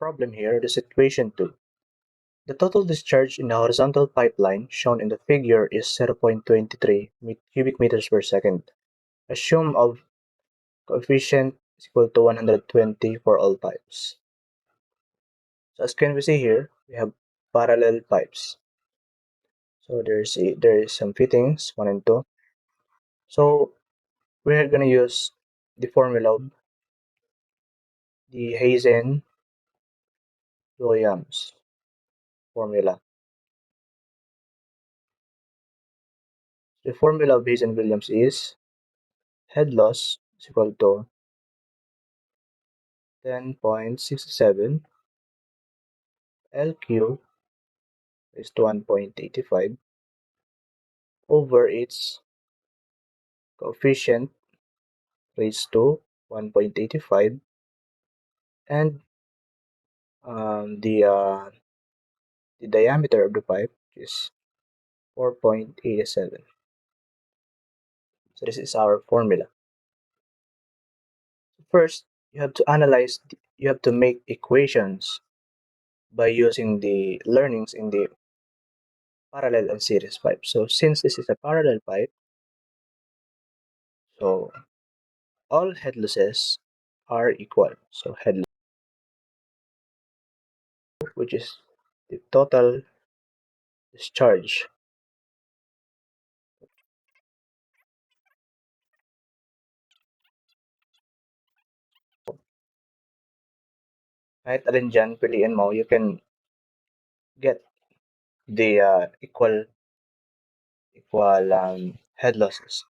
problem here, the situation 2. The total discharge in the horizontal pipeline shown in the figure is 0.23 cubic meters per second. Assume of coefficient is equal to 120 for all pipes. So as can we see here, we have parallel pipes. So there is some fittings, 1 and 2. So we're gonna use the formula of the Hazen-Williams formula. The formula of Hazen-Williams is head loss is equal to 10.67 LQ is to 1.85 over its coefficient raised to 1.85 and the diameter of the pipe is 4.87. So this is our formula. First, you have to make equations by using the learnings in the parallel and series pipe. So since this is a parallel pipe, so all head losses are equal. So head loss, which is the total discharge. Kahit alin dyan, piliin mo, you can get the equal head losses.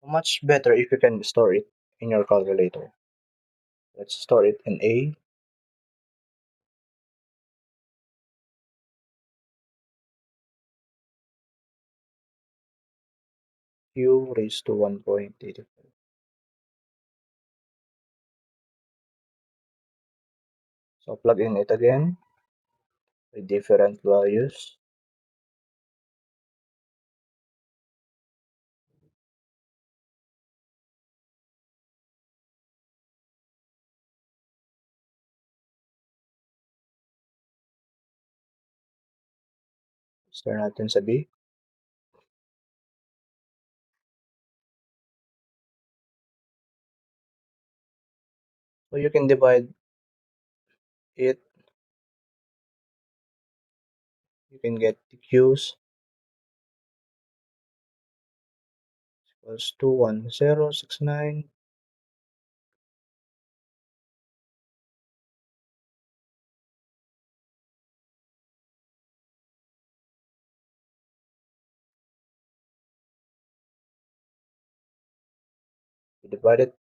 Much better if you can store it in your calculator. Let's store it in A Q raised to 1.85. So plug in it again with different values. Start natin sa B. So you can divide it. You can get the Q's equals to 1069 divided.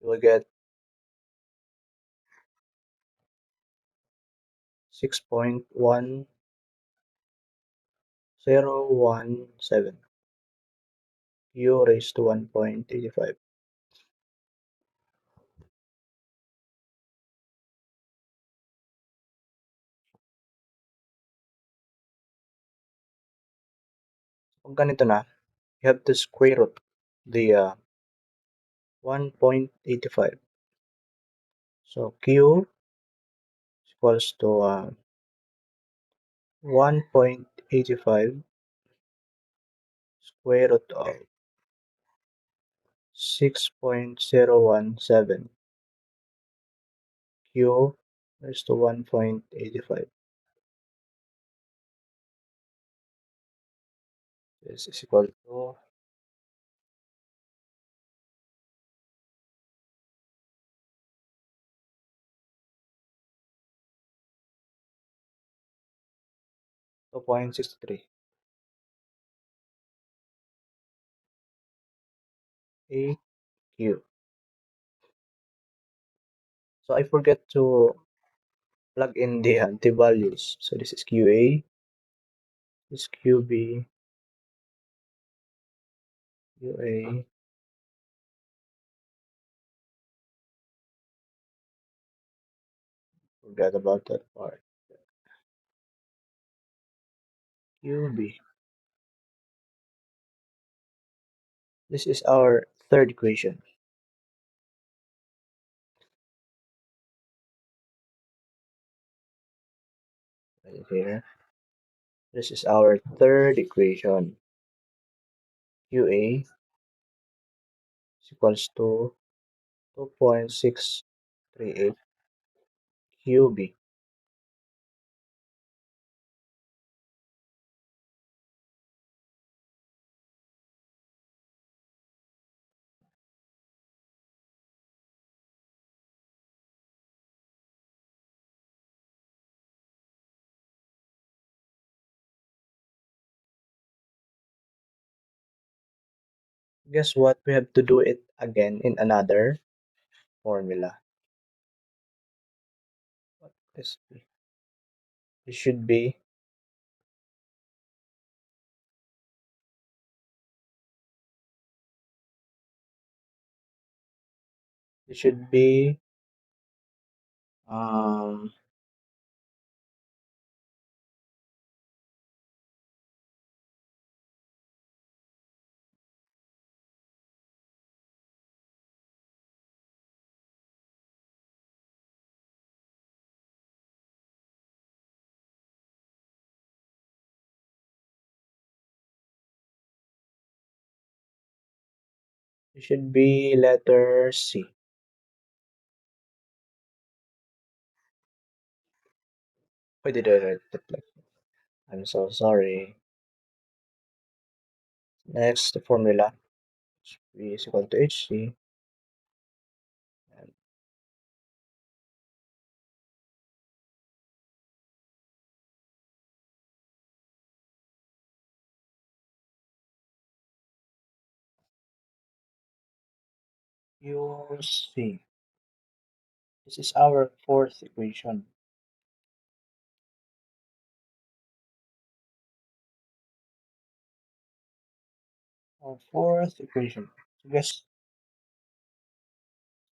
You will get 6.1017 Q raised to 1.85. Kung ganito na, you have to square root the 1.85. So Q equals to 1.85 square root of 6.017 Q raised to 1.85. This is equal to 2.63. Q. So I forget to plug in the values. So this is QA, this is QB, QA, forget about that part. QB. This is our third equation right here. This is our third equation. QA is equals to 2.638 QB. Guess what? We have to do it again in another formula. What is it should be it should be um it should be letter C. Why did I write it like I'm so sorry. Next, the formula V is equal to HC and UC. This is our fourth equation. Our fourth equation. So guess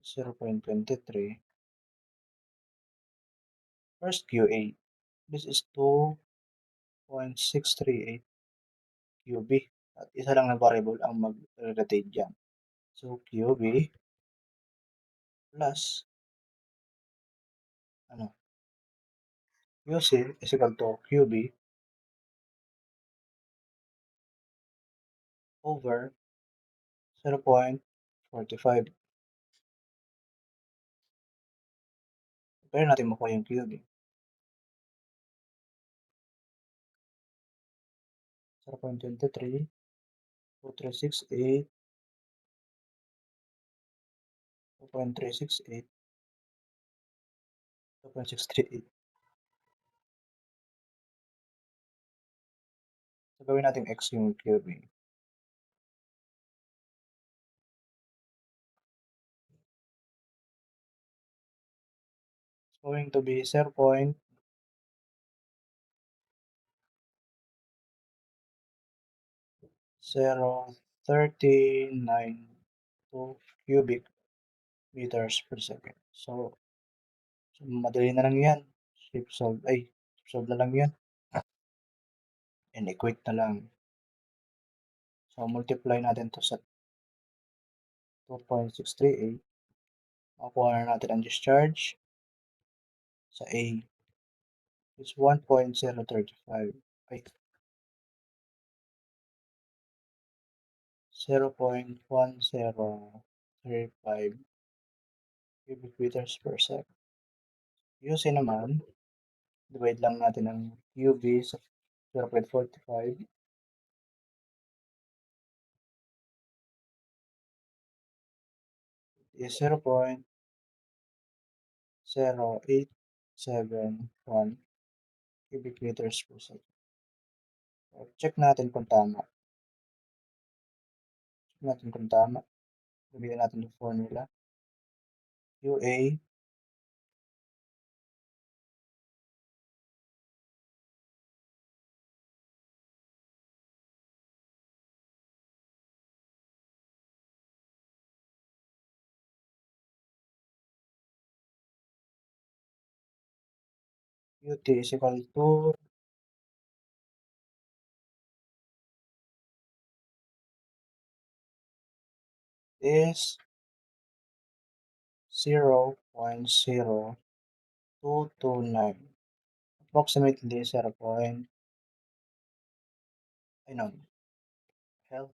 0.23. First QA. This is 2.638 QB. At isa lang na variable ang mag-rotate dyan. So QB plus ano, UC is equal to QB over 0.45. Kaya natin makuha yung QB. 0.23, 2368, 2.368, 2.638. So gawin natin X yung QB. It's going to be 0.0392 cubic meters per second. So madali na lang yan. Shape solve na lang yan. And equate na lang. So multiply natin to sa 2.638. Makuha na natin ang discharge sa A. It's 1.035. Ay, 0.1035 cubic meters per second. Using naman, divide lang natin ang UV sa 0.45 is 0.0871 cubic meters per second. So, check natin kung tama. Gamitin natin yung formula. UA UT is equal to is 0.0229. Approximately 0. I know, hell.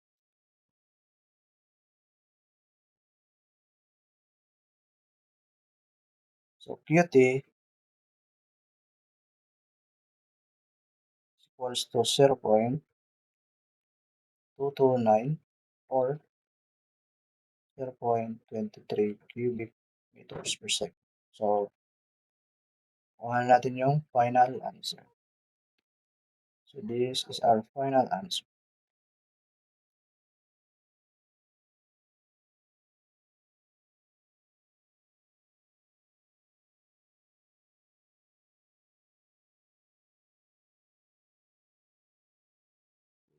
So QT equals to 0.229 or 0.23 cubic meters per second. So, kuha na natin yung final answer. So, this is our final answer.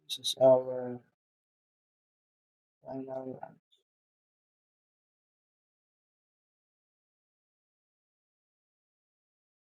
This is our final answer.